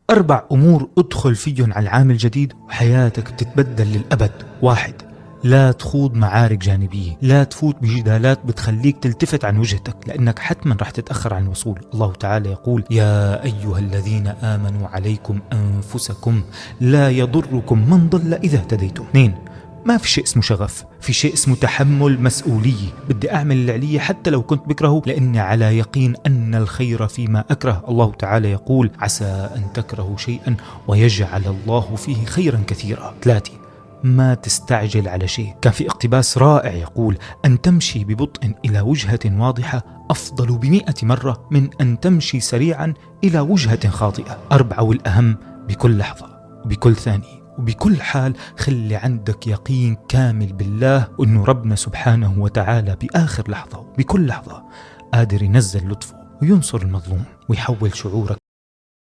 4 أمور ادخل فيهم على العام الجديد وحياتك بتتبدل للأبد. 1. لا تخوض معارك جانبية، لا تفوت بجدالات بتخليك تلتفت عن وجهتك، لأنك حتما رح تتأخر عن الوصول. الله تعالى يقول: يا أيها الذين آمنوا عليكم أنفسكم لا يضركم من ضل إذا اهتديتم. 2. ما في شيء اسمه شغف، في شيء اسمه تحمل مسؤولية. بدي أعمل اللي علي حتى لو كنت بكرهه، لأني على يقين أن الخير فيما أكره. الله تعالى يقول: عسى أن تكرهوا شيئا ويجعل الله فيه خيرا كثيرا. 3. ما تستعجل على شيء. كان في اقتباس رائع يقول: أن تمشي ببطء إلى وجهة واضحة أفضل ب100 مرة من أن تمشي سريعا إلى وجهة خاطئة. 4 والأهم: بكل لحظة وبكل ثانية وبكل حال خلي عندك يقين كامل بالله وأنه ربنا سبحانه وتعالى بآخر لحظة وبكل لحظة قادر ينزل لطفه وينصر المظلوم ويحول شعورك